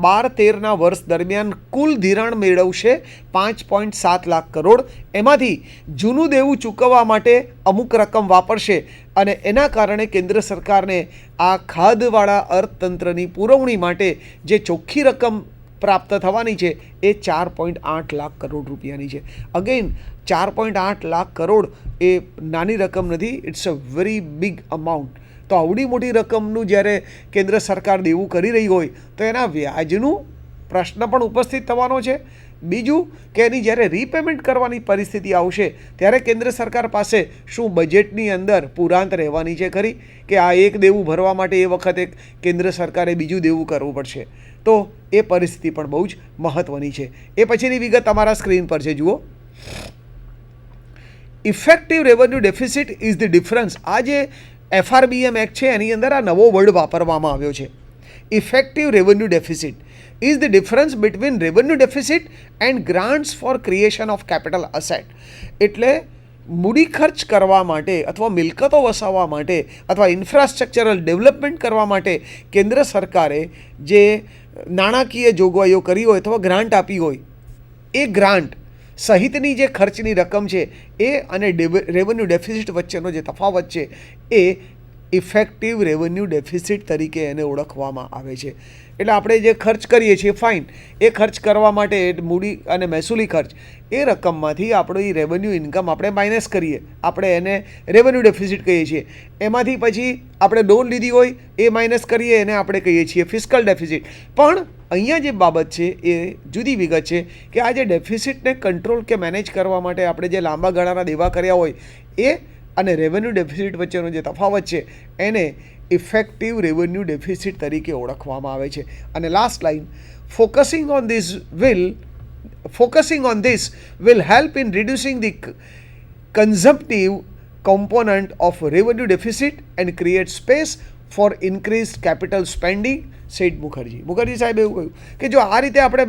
12-13ના વર્ષ દરમિયાન કુલ ધિરાણ મેળવશે 5.7 લાખ કરોડ. એમાંથી જૂનું દેવું ચૂકવવા માટે અમુક રકમ વાપરશે અને એના કારણે કેન્દ્ર સરકારને આ ખાધવાળા અર્થતંત્રની પુરવણી માટે જે ચોખ્ખી રકમ પ્રાપ્ત થવાની છે એ 4.8 લાખ કરોડ રૂપિયાની છે. અગેન 4.8 લાખ કરોડ એ નાની રકમ નથી, it's a very big amount. તો આવડી મોટી રકમનું જ્યારે કેન્દ્ર સરકાર દેવું કરી રહી હોય તો એના વ્યાજનું પ્રશ્ન પણ ઉપસ્થિત થવાનો છે. બીજું કે એની જ્યારે રીપેમેન્ટ કરવાની પરિસ્થિતિ આવશે ત્યારે કેન્દ્ર સરકાર પાસે શું બજેટની અંદર પુરાંત રહેવાની છે ખરી કે આ એક દેવું ભરવા માટે એ વખતે કેન્દ્ર સરકારે બીજું દેવું કરવું પડશે? તો એ પરિસ્થિતિ પણ બહુ જ મહત્ત્વની છે. એ પછીની વિગત તમારા સ્ક્રીન પર છે, જુઓ. Effective revenue deficit is the difference. આ જે FRBM એક્ટ છે એની અંદર આ નવો વર્ડ વાપરવામાં આવ્યો છે. Effective revenue deficit is the difference between revenue deficit and grants for creation of capital asset. એટલે મૂડી ખર્ચ કરવા માટે અથવા મિલકતો વસાવવા માટે અથવા ઇન્ફ્રાસ્ટ્રક્ચરલ ડેવલપમેન્ટ કરવા માટે કેન્દ્ર સરકારે જે નાણાકીય જોગવાઈઓ કરી હોય અથવા ગ્રાન્ટ આપી હોય એ ગ્રાન્ટ સહિતની જે ખર્ચની રકમ છે એ અને રેવન્યુ ડેફિસિટ વચ્ચેનો જે તફાવત છે એ ઇફેક્ટિવ રેવન્યુ ડેફિસિટ તરીકે એને ઓળખવામાં આવે છે. એટલે આપણે જે ખર્ચ કરીએ છીએ ફાઇન, એ ખર્ચ કરવા માટે મૂડી અને મહેસૂલી ખર્ચ એ રકમમાંથી આપણી રેવન્યુ ઇન્કમ આપણે માઇનસ કરીએ, આપણે એને રેવન્યુ ડેફિસિટ કહીએ છીએ. એમાંથી પછી આપણે લોન લીધી હોય એ માઇનસ કરીએ, એને આપણે કહીએ છીએ ફિસ્કલ ડેફિસિટ. પણ અહીંયા જે બાબત છે એ જુદી વિગત છે કે આ જે ડેફિસિટને કંટ્રોલ કે મેનેજ કરવા માટે આપણે જે લાંબા ગાળાના દેવા કર્યા હોય એ અને રેવન્યુ ડેફિસિટ વચ્ચેનો જે તફાવત છે એને ઇફેક્ટિવ રેવન્યુ ડેફિસિટ તરીકે ઓળખવામાં આવે છે. અને last line, focusing on this will help in reducing the consumptive component of revenue deficit and create space for increased capital spending, said Mukherjee. Mukherjee સાહેબ એવું કહ્યું કે જો આ રીતે આપણે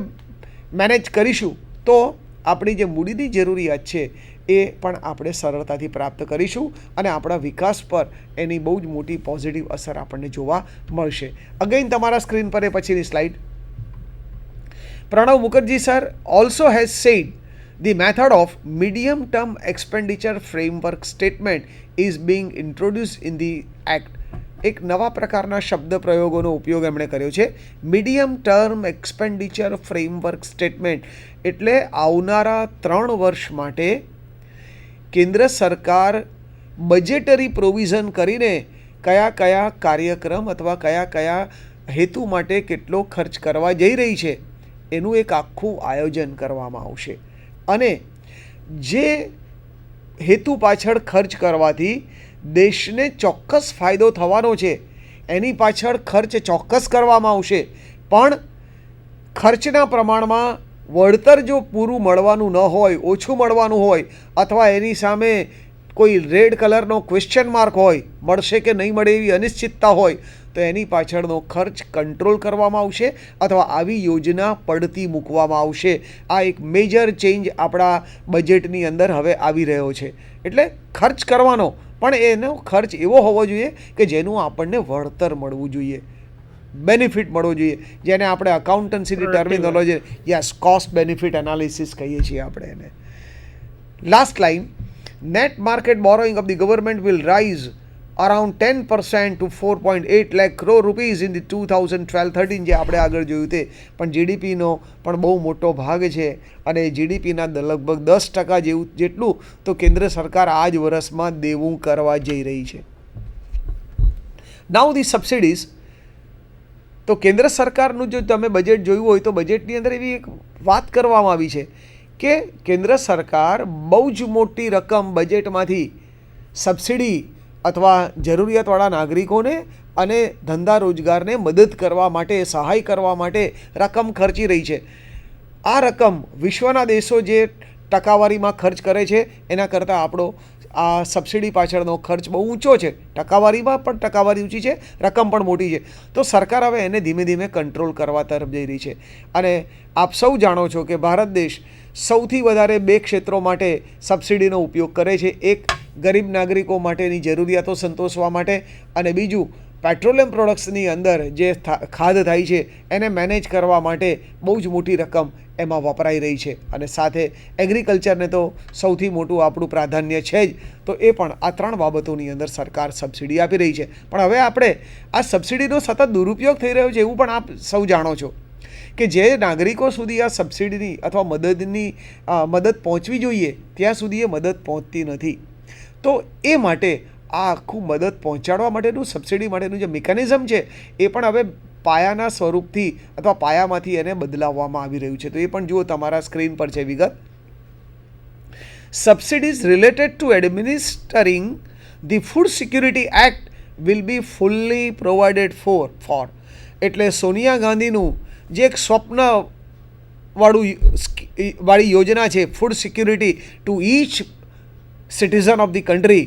મેનેજ કરીશું તો આપણી જે મૂડીની જરૂરિયાત છે એ પણ આપણે સરળતાથી પ્રાપ્ત કરીશું અને આપણા વિકાસ પર એની બહુ જ મોટી પોઝિટિવ અસર આપણને જોવા મળશે. અગેન તમારા સ્ક્રીન પર એ પછીની slide. Pranab Mukherjee sir also has said the method of medium term expenditure framework statement is being introduced in the act. એક નવા પ્રકારના શબ્દ પ્રયોગોનો ઉપયોગ એમણે કર્યો છે. Medium term expenditure framework statement એટલે આવનારા 3 વર્ષ માટે કેન્દ્ર સરકાર બજેટરી પ્રોવિઝન કરીને કયા કયા કાર્યક્રમ અથવા કયા કયા હેતુ માટે કેટલો ખર્ચ કરવા જઈ રહી છે એનું એક આખું આયોજન કરવામાં આવશે. અને જે હેતુ પાછળ ખર્ચ કરવાથી દેશને ચોક્કસ ફાયદો થવાનો છે એની પાછળ ખર્ચ ચોક્કસ કરવામાં આવશે. પણ ખર્ચના પ્રમાણમાં વળતર જો પૂરું મળવાનું ન હોય, ઓછું મળવાનું હોય અથવા એની સામે કોઈ રેડ કલરનો ક્વેશ્ચન માર્ક હોય, મળશે કે નહીં મળે એવી અનિશ્ચિતતા હોય તો એની પાછળનો ખર્ચ કંટ્રોલ કરવામાં આવશે અથવા આવી યોજના પડતી મૂકવામાં આવશે. આ એક મેજર ચેન્જ આપણા બજેટની અંદર હવે આવી રહ્યો છે. એટલે ખર્ચ કરવાનો પણ એનો ખર્ચ એવો હોવો જોઈએ કે જેનું આપણને વળતર મળવું જોઈએ, બેનિફિટ મળવો જોઈએ, જેને આપણે અકાઉન્ટન્સીની ટર્મિનોલોજી કોસ્ટ બેનિફિટ એનાલિસિસ કહીએ છીએ આપણે એને. Last line, net market borrowing of the government will rise around 10% to 4.8 lakh crore rupees in the 2012-13 જે આપણે આગળ જોયું તે. પણ જીડીપીનો પણ બહુ મોટો ભાગ છે અને જીડીપીના લગભગ 10% જેટલું તો કેન્દ્ર સરકાર આ જ વર્ષમાં દેવું કરવા જઈ રહી છે. નાઉ ધી સબસિડીઝ. તો કેન્દ્ર સરકારનું જો તમે બજેટ જોયું હોય તો બજેટની અંદર એવી એક વાત કરવામાં આવી છે કે કેન્દ્ર સરકાર બહુ જ મોટી રકમ બજેટમાંથી સબસિડી અથવા જરૂરિયાતવાળા નાગરિકોને અને ધંધા રોજગારને મદદ કરવા માટે, સહાય કરવા માટે રકમ ખર્ચી રહી છે. આ રકમ વિશ્વના દેશો જે ટકાવારીમાં ખર્ચ કરે છે એના કરતાં આપણો આ સબસિડી પાછળનો ખર્ચ બહુ ઊંચો છે. ટકાવારીમાં પણ ટકાવારી ઊંચી છે, રકમ પણ મોટી છે. તો સરકાર હવે એને ધીમે ધીમે કંટ્રોલ કરવા તરફ જઈ રહી છે. અને આપ સૌ જાણો છો કે ભારત દેશ સૌથી વધારે 2 ક્ષેત્રો માટે સબસિડીનો ઉપયોગ કરે છે. એક ગરીબ નાગરિકો માટેની જરૂરિયાતો સંતોષવા માટે અને બીજું પેટ્રોલિયમ પ્રોડક્ટ્સની અંદર જે ખાધ થાય છે એને મેનેજ કરવા માટે બહુ જ મોટી રકમ એમાં વપરાઈ રહી છે. અને સાથે એગ્રીકલ્ચરને તો સૌથી મોટું આપણું પ્રાધાન્ય છે જ, તો એ પણ આ 3 બાબતોની અંદર સરકાર સબસિડી આપી રહી છે. પણ હવે આપણે આ સબસિડીનો સતત દુરુપયોગ થઈ રહ્યો છે એવું પણ આપ સૌ જાણો છો કે જે નાગરિકો સુધી આ સબસિડીની અથવા મદદ પહોંચવી જોઈએ ત્યાં સુધી એ મદદ પહોંચતી નથી. તો એ માટે આ આખું મદદ પહોંચાડવા માટેનું સબસિડી માટેનું જે મિકેનિઝમ છે એ પણ હવે પાયાના સ્વરૂપથી અથવા પાયામાંથી એને બદલાવવામાં આવી રહ્યું છે. તો એ પણ જુઓ, તમારા સ્ક્રીન પર છે વિગત. Subsidies related to administering the food security act will be fully provided for એટલે સોનિયા ગાંધીનું જે એક વાળી યોજના છે, food security to each citizen of the country,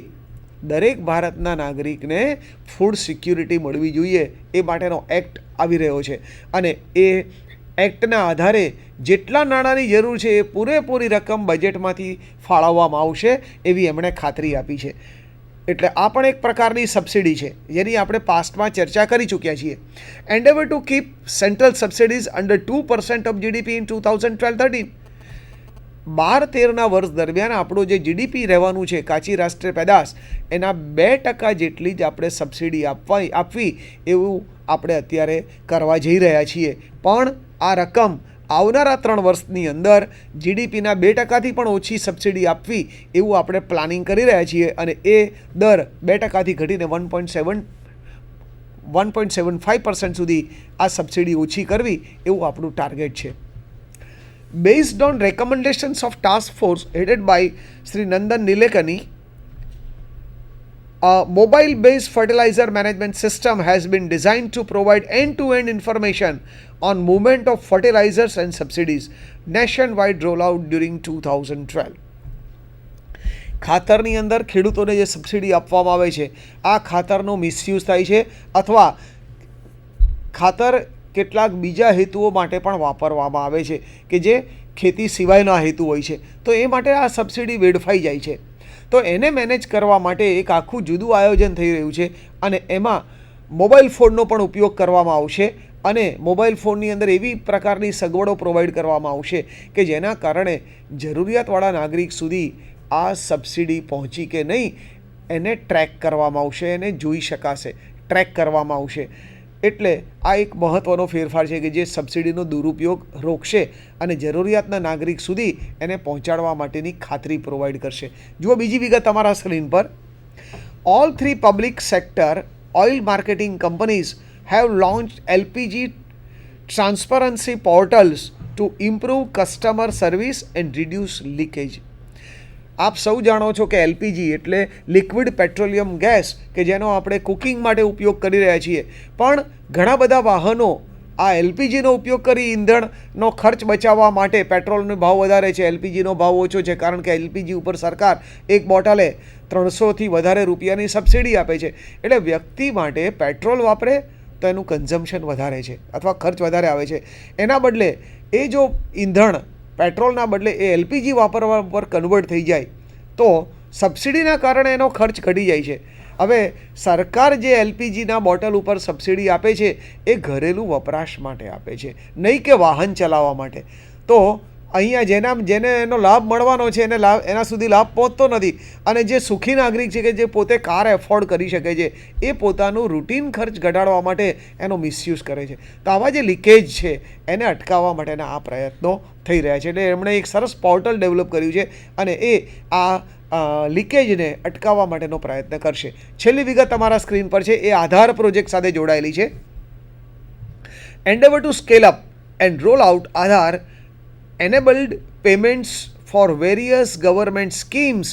દરેક ભારતના નાગરિકને ફૂડ સિક્યુરિટી મળવી જોઈએ એ માટેનો એક્ટ આવી રહ્યો છે. અને એ એક્ટના આધારે જેટલા નાણાંની જરૂર છે એ પૂરેપૂરી રકમ બજેટમાંથી ફાળવવામાં આવશે એવી એમણે ખાતરી આપી છે. એટલે આ પણ એક પ્રકારની સબસિડી છે જેની આપણે પાસ્ટમાં ચર્ચા કરી ચૂક્યા છીએ. Endeavour to keep central subsidies under 2% of GDP in 2012-13. 12-13ના વર્ષ દરમિયાન આપણું જે જીડીપી રહેવાનું છે, કાચી રાષ્ટ્રીય પેદાશ, એના 2% જેટલી જ આપણે સબસિડી આપવી એવું આપણે અત્યારે કરવા જઈ રહ્યા છીએ. પણ આ રકમ આવનારા 3 વર્ષની અંદર જીડીપીના 2%થી પણ ઓછી સબસિડી આપવી એવું આપણે પ્લાનિંગ કરી રહ્યા છીએ. અને એ દર 2%થી ઘટીને 1.75% સુધી આ સબસિડી ઓછી કરવી એવું આપણું ટાર્ગેટ છે. Based on recommendations of task force headed by Sri Nandan Nilekani, a mobile-based fertilizer management system has been designed to provide end-to-end information on movement of fertilizers and subsidies. Nationwide rollout during 2012. ખાતરની અંદર ખેડૂતોને જે subsidy આપવામાં આવે છે આ ખાતરનો misuse થાય છે અથવા ખાતર કેટલાક બીજા હેતુઓ માટે પણ વાપરવામાં આવે છે કે જે ખેતી સિવાયના હેતુ હોય છે. તો એ માટે આ સબસિડી વેડફાઈ જાય છે. તો એને મેનેજ કરવા માટે એક આખું જુદું આયોજન થઈ રહ્યું છે અને એમાં મોબાઈલ ફોનનો પણ ઉપયોગ કરવામાં આવશે અને મોબાઈલ ફોનની અંદર એવી પ્રકારની સગવડો પ્રોવાઈડ કરવામાં આવશે કે જેના કારણે જરૂરિયાતવાળા નાગરિક સુધી આ સબસિડી પહોંચી કે નહીં એને ટ્રેક કરવામાં આવશે, એને જોઈ શકાશે, ટ્રેક કરવામાં આવશે. એટલે આ એક મહત્ત્વનો ફેરફાર છે કે જે સબસિડીનો દુરુપયોગ રોકશે અને જરૂરિયાતના નાગરિક સુધી એને પહોંચાડવા માટેની ખાતરી પ્રોવાઈડ કરશે. જુઓ બીજી વિગત તમારા સ્ક્રીન પર. All 3 public sector oil marketing companies have લોન્ચ્ડ LPG transparency portals to improve customer service and reduce leakage. આપ સૌ જાણો છો કે એલપીજી એટલે લિક્વિડ પેટ્રોલિયમ ગેસ કે જેનો આપણે કુકિંગ માટે ઉપયોગ કરી રહ્યા છીએ. પણ ઘણા બધા વાહનો આ એલપીજીનો ઉપયોગ કરી ઈંધણનો ખર્ચ બચાવવા માટે, પેટ્રોલનો ભાવ વધારે છે, એલપીજીનો ભાવ ઓછો છે કારણ કે એલપીજી ઉપર સરકાર એક બોટલે 300થી વધારે રૂપિયાની સબસિડી આપે છે. એટલે વ્યક્તિ માટે પેટ્રોલ વાપરે તો એનું કન્ઝમ્પશન વધારે છે અથવા ખર્ચ વધારે આવે છે. એના બદલે એ જો ઈંધણ પેટ્રોલના બદલે એ એલપીજી વાપરવા પર કન્વર્ટ થઈ જાય તો સબસિડીના કારણે એનો ખર્ચ ઘટી જાય છે. હવે સરકાર જે એલપીજીના બોટલ ઉપર સબસિડી આપે છે એ ઘરેલું વપરાશ માટે આપે છે, નહીં કે વાહન ચલાવવા માટે. તો અહીંયા જેને એનો લાભ મળવાનો છે એના સુધી લાભ પહોંચતો નથી. અને જે સુખી નાગરિક છે કે જે પોતે કાર એફોર્ડ કરી શકે છે એ પોતાનું રૂટીન ખર્ચ ઘટાડવા માટે એનો મિસયુઝ કરે છે. તો આવા જે લીકેજ છે એને અટકાવવા માટેના આ પ્રયત્નો થઈ રહ્યા છે. એટલે એમણે એક સરસ પોર્ટલ ડેવલપ કર્યું છે અને એ આ લીકેજને અટકાવવા માટેનો પ્રયત્ન કરશે. છેલ્લી વિગત તમારા સ્ક્રીન પર છે એ આધાર પ્રોજેક્ટ સાથે જોડાયેલી છે. Endeavour to scale up and roll out Aadhaar enabled payments for various government schemes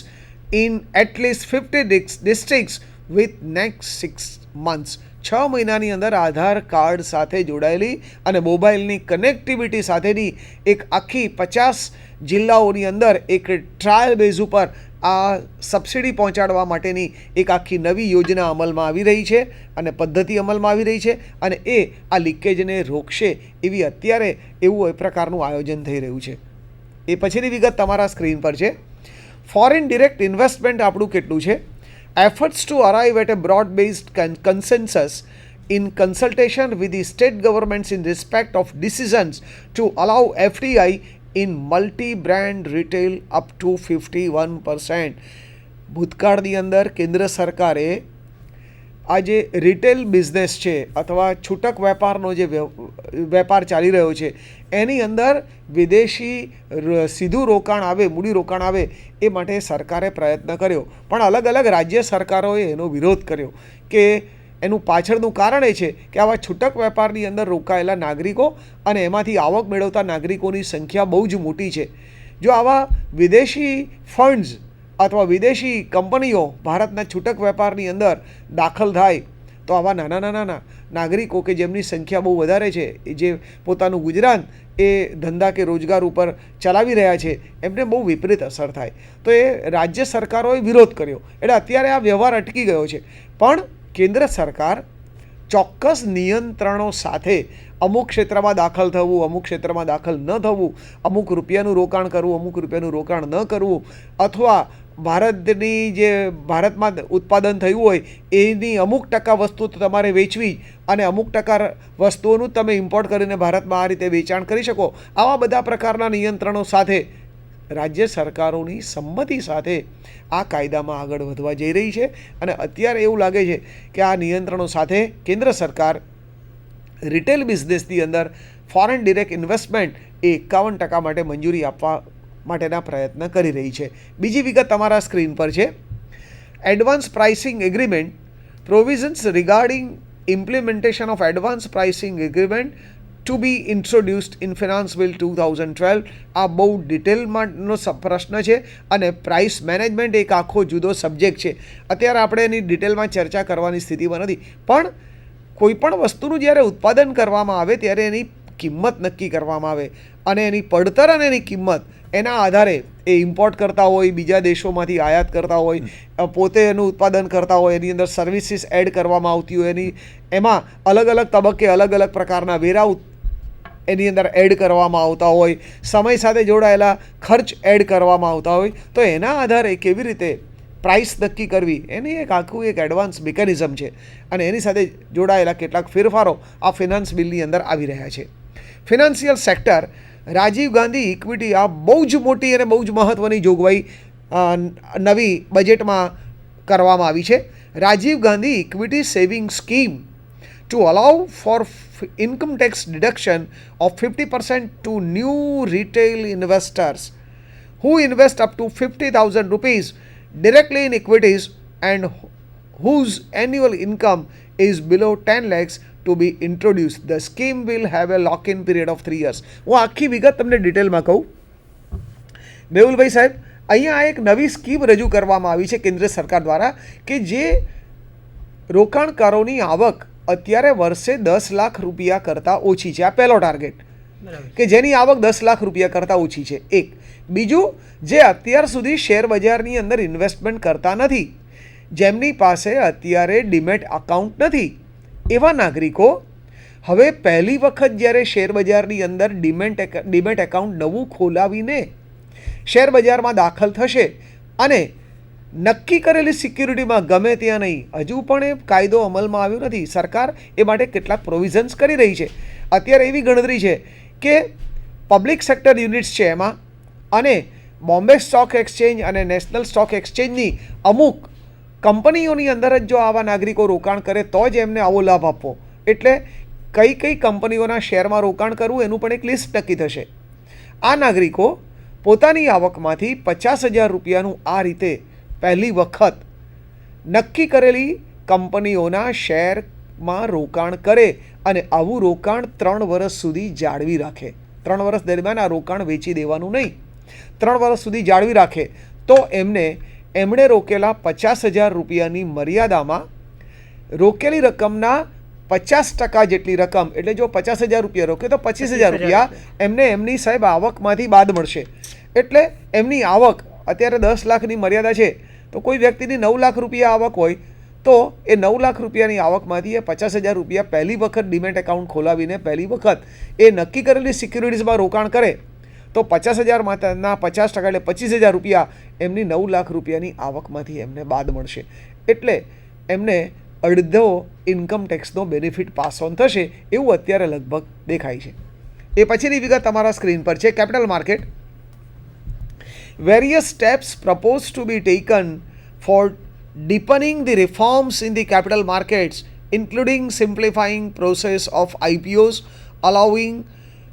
in at least 50 districts with next 6 months. 6 મહિનાની અંદર આધાર કાર્ડ સાથે જોડાયેલી અને મોબાઈલની કનેક્ટિવિટી સાથેની એક આખી 50 જિલ્લાઓની અંદર એક ટ્રાયલ બેઝ ઉપર આ સબસિડી પહોંચાડવા માટેની એક આખી નવી યોજના અમલમાં આવી રહી છે અને પદ્ધતિ અમલમાં આવી રહી છે અને એ આ લીકેજને રોકશે એવી અત્યારે એવું એ પ્રકારનું આયોજન થઈ રહ્યું છે. એ પછીની વિગત તમારા સ્ક્રીન પર છે. ફોરેન ડિરેક્ટ ઇન્વેસ્ટમેન્ટ આપણું કેટલું છે? Efforts to arrive at a broad based consensus in consultation with the state governments in respect of decisions to allow FDI in multi brand retail up to 51%. ભૂતકાળની અંદર કેન્દ્ર સરકારે આ જે રિટેલ બિઝનેસ છે અથવા છૂટક વેપારનો જે વેપાર ચાલી રહ્યો છે એની અંદર વિદેશી સીધું રોકાણ આવે, મૂડી રોકાણ આવે એ માટે સરકારે પ્રયત્ન કર્યો, પણ અલગ અલગ રાજ્ય સરકારોએ એનો વિરોધ કર્યો કે એનું પાછળનું કારણ એ છે કે આવા છૂટક વેપારની અંદર રોકાયેલા નાગરિકો અને એમાંથી આવક મેળવતા નાગરિકોની સંખ્યા બહુ જ મોટી છે. જો આવા વિદેશી ફંડ્સ અથવા વિદેશી કંપનીઓ ભારતના છૂટક વેપારની અંદર દાખલ થાય તો આવા નાના નાના નાગરિકો કે જેમની સંખ્યા બહુ વધારે છે, જે પોતાનું ગુજરાન એ ધંધા કે રોજગાર ઉપર ચલાવી રહ્યા છે, એમને બહુ વિપરીત અસર થાય. તો એ રાજ્ય સરકારોએ વિરોધ કર્યો, એટલે અત્યારે આ વ્યવહાર અટકી ગયો છે. પણ કેન્દ્ર સરકાર ચોક્કસ નિયંત્રણો સાથે અમુક ક્ષેત્રમાં દાખલ થવું, અમુક ક્ષેત્રમાં દાખલ ન થવું, અમુક રૂપિયાનું રોકાણ કરવું, અમુક રૂપિયાનું રોકાણ ન કરવું, અથવા ભારતની જે ભારતમાં ઉત્પાદન થયું હોય એની અમુક ટકા વસ્તુ તો તમારે વેચવી અને અમુક ટકા વસ્તુઓનું તમે ઇમ્પોર્ટ કરીને ભારતમાં આ રીતે વેચાણ કરી શકો. આવા બધા પ્રકારના નિયંત્રણો સાથે રાજ્ય સરકારોની સંમતિ સાથે આ કાયદામાં આગળ વધવા જઈ રહી છે. અને અત્યારે એવું લાગે છે કે આ નિયંત્રણો સાથે કેન્દ્ર સરકાર રિટેલ બિઝનેસની અંદર ફોરેન ડિરેક્ટ ઇન્વેસ્ટમેન્ટ એ 51% માટે મંજૂરી આપવા માટેના પ્રયત્ન કરી રહી છે. બીજી વિગત તમારા સ્ક્રીન પર છે. Advance pricing agreement provisions regarding implementation of advance pricing agreement to be introduced in finance bill 2012. આ બહુ ડિટેલમાંનો પ્રશ્ન છે અને પ્રાઇસ મેનેજમેન્ટ એક આખો જુદો સબ્જેક્ટ છે. અત્યારે આપણે એની ડિટેલમાં ચર્ચા કરવાની સ્થિતિમાં નથી, પણ કોઈપણ વસ્તુનું જ્યારે ઉત્પાદન કરવામાં આવે ત્યારે એની કિંમત નક્કી કરવામાં આવે અને એની પડતર અને એની કિંમત એના આધારે એ ઇમ્પોર્ટ કરતા હોય, બીજા દેશોમાંથી આયાત કરતા હોય, પોતે એનું ઉત્પાદન કરતા હોય, એની અંદર સર્વિસીસ એડ કરવામાં આવતી હોય, એમાં અલગ અલગ તબક્કે અલગ અલગ પ્રકારના વેરા એની અંદર એડ કરવામાં આવતા હોય, સમય સાથે જોડાયેલા ખર્ચ એડ કરવામાં આવતા હોય, તો એના આધારે કેવી રીતે પ્રાઇસ નક્કી કરવી એની એક આખું એક એડવાન્સ મિકેનિઝમ છે અને એની સાથે જોડાયેલા કેટલાક ફેરફારો આ ફિનાન્સ બિલની અંદર આવી રહ્યા છે. Financial sector Rajiv Gandhi equity આ બહુ જ મોટી અને બહુ જ મહત્ત્વની જોગવાઈ નવી બજેટમાં કરવામાં આવી છે. Rajiv Gandhi equity saving scheme to allow for income tax deduction of 50% to new retail investors who invest up to 50,000 rupees directly in equities and whose annual income is below 10 lakhs to be introduced. The scheme will have a lock-in period of 3 years. હું આખી વિગત તમને ડિટેલમાં કહું. મેહુલભાઈ સાહેબ, અહીંયા એક નવી સ્કીમ રજૂ કરવામાં આવી છે કેન્દ્ર સરકાર દ્વારા કે જે રોકાણકારોની આવક અત્યારે વર્ષે 10 લાખ રૂપિયા કરતાં ઓછી છે. આ પહેલો ટાર્ગેટ કે જેની આવક 10 લાખ રૂપિયા કરતાં ઓછી છે. એક. બીજું, જે અત્યાર સુધી શેર બજારની અંદર ઇન્વેસ્ટમેન્ટ કરતા નથી, જેમની પાસે અત્યારે ડીમેટ અકાઉન્ટ નથી, એવા નાગરિકો હવે પહેલી વખત જ્યારે શેર બજારની અંદર ડીમેટ એકાઉન્ટ નવું ખોલાવીને શેર બજારમાં દાખલ થશે અને નક્કી કરેલી સિક્યુરિટીમાં ગમે ત્યાં નહીં, હજુ પણ એ કાયદો અમલમાં આવ્યો નથી, સરકાર એ માટે કેટલાક પ્રોવિઝન્સ કરી રહી છે. અત્યારે એવી ગણતરી છે કે પબ્લિક સેક્ટર યુનિટ્સ છે એમાં અને બોમ્બે સ્ટોક એક્સચેન્જ અને નેશનલ સ્ટોક એક્સચેન્જની અમુક કંપનીઓની અંદર જ જો આવા નાગરિકો રોકાણ કરે તો જ એમને આવો લાભ આપવો. એટલે કઈ કઈ કંપનીઓના શેરમાં રોકાણ કરવું એનું પણ એક લિસ્ટ નક્કી થશે. આ નાગરિકો પોતાની આવકમાંથી 50,000 રૂપિયાનું આ રીતે પહેલી વખત નક્કી કરેલી કંપનીઓના શેરમાં રોકાણ કરે અને આવું રોકાણ 3 વર્ષ સુધી જાળવી રાખે. 3 વર્ષ દરમિયાન આ રોકાણ વેચી દેવાનું નહીં, 3 વર્ષ સુધી જાળવી રાખે તો એમણે રોકેલા 50,000 રૂપિયાની મર્યાદામાં રોકેલી રકમના 50% જેટલી રકમ, એટલે જો 50,000 રૂપિયા રોકે તો 25,000 રૂપિયા એમને એમની સાહેબ આવકમાંથી બાદ મળશે. એટલે એમની આવક અત્યારે 10 લાખની મર્યાદા છે, તો કોઈ વ્યક્તિની 9 લાખ રૂપિયા આવક હોય તો એ 9 લાખ રૂપિયાની આવકમાંથી એ 50,000 રૂપિયા પહેલી વખત ડીમેટ એકાઉન્ટ ખોલાવીને પહેલી વખત એ નક્કી કરેલી સિક્યુરિટીઝમાં રોકાણ કરે તો 50,000 ના 50% એટલે 25,000 રૂપિયા એમની 9 લાખ રૂપિયાની આવકમાંથી એમને બાદ મળશે. એટલે એમને અડધો ઇન્કમ ટેક્સનો બેનિફિટ પાસ ઓન થશે એવું અત્યારે લગભગ દેખાય છે. એ પછીની વિગત તમારા સ્ક્રીન પર છે. Capital market. Various steps proposed to be taken for deepening the reforms in the capital markets, including simplifying process of IPOs, allowing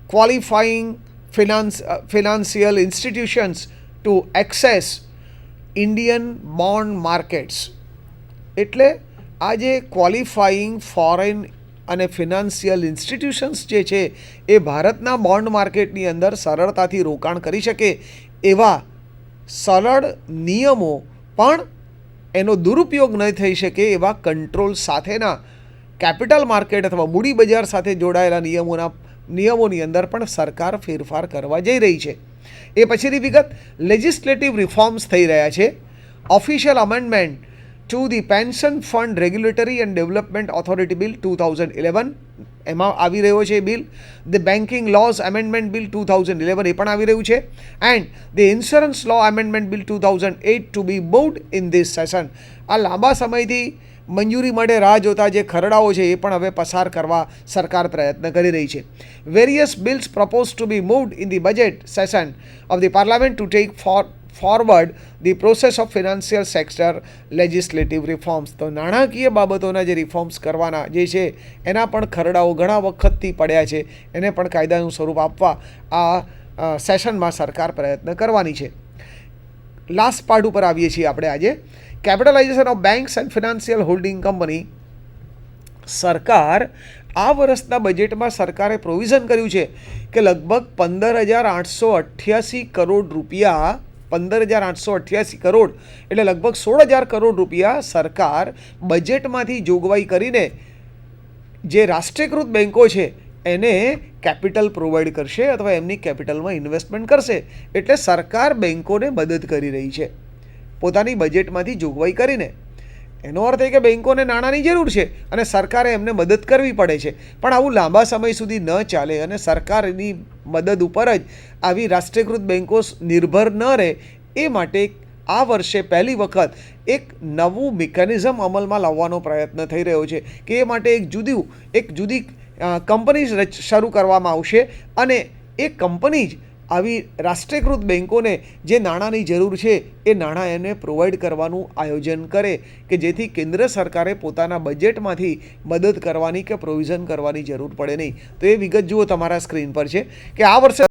qualifying financial institutions to access Indian bond markets. એટલે આ જે qualifying foreign અને financial institutions જે છે એ ભારતના bond માર્કેટની અંદર સરળતાથી રોકાણ કરી શકે એવા સરળ નિયમો પણ એનો દુરુપયોગ ન થઈ શકે એવા કંટ્રોલ સાથેના કેપિટલ માર્કેટ અથવા મૂડી બજાર સાથે જોડાયેલા નિયમોની અંદર પણ સરકાર ફેરફાર કરવા જઈ રહી છે. એ પછીની વિગત લેજિસ્લેટિવ રિફોર્મ્સ થઈ રહ્યા છે. Official amendment to the pension fund regulatory and development authority bill 2011 એમાં આવી રહ્યો છે bill. The banking laws amendment bill 2011 એ પણ આવી રહ્યું છે. And the insurance law amendment bill 2008 to be moved in this session. આ લાંબા સમયથી મંજૂરી માટે રાહ જોતા જે ખરડાઓ છે એ પણ હવે પસાર કરવા સરકાર પ્રયત્ન કરી રહી છે. Various bills propose to be moved in the budget session of the parliament to take forward the process of financial sector legislative reforms. તો નાણાકીય બાબતોના જે રિફોર્મ્સ કરવાના જે છે એના પણ ખરડાઓ ઘણા વખતથી પડ્યા છે, એને પણ કાયદાનું સ્વરૂપ આપવા આ સેશનમાં સરકાર પ્રયત્ન કરવાની છે. લાસ્ટ પાર્ટ ઉપર આવીએ છીએ આપણે આજે. Capitalisation of banks and financial holding company. સરકાર આ વર્ષના બજેટમાં સરકારે પ્રોવિઝન કર્યું છે કે લગભગ 15,888 કરોડ રૂપિયા 15,888 કરોડ એટલે લગભગ 16,000 કરોડ રૂપિયા સરકાર બજેટમાંથી જોગવાઈ કરીને જે રાષ્ટ્રીયકૃત બેન્કો છે એને કેપિટલ પ્રોવાઈડ કરશે અથવા એમની કેપિટલમાં ઇન્વેસ્ટમેન્ટ કરશે. એટલે સરકાર બેન્કોને મદદ કરી રહી છે પોતાની બજેટમાંથી જોગવાઈ કરીને. એનો અર્થ એ કે બેન્કોને નાણાંની જરૂર છે અને સરકારે એમને મદદ કરવી પડે છે. પણ આવું લાંબા સમય સુધી ન ચાલે અને સરકારની મદદ ઉપર જ આવી રાષ્ટ્રીયકૃત બેન્કો નિર્ભર ન રહે એ માટે આ વર્ષે પહેલી વખત એક નવું મિકેનિઝમ અમલમાં લાવવાનો પ્રયત્ન થઈ રહ્યો છે કે એ માટે એક જુદી કંપની શરૂ કરવામાં આવશે અને એ કંપની જ આવી રાષ્ટ્રીયકૃત બેન્કોને જે નાણાંની જરૂર છે એ નાણાં એને પ્રોવાઈડ કરવાનું આયોજન કરે કે જેથી કેન્દ્ર સરકારે પોતાના બજેટમાંથી મદદ કરવાની કે પ્રોવિઝન કરવાની જરૂર પડે નહીં. તો એ વિગત જુઓ તમારા સ્ક્રીન પર છે કે આ વર્ષે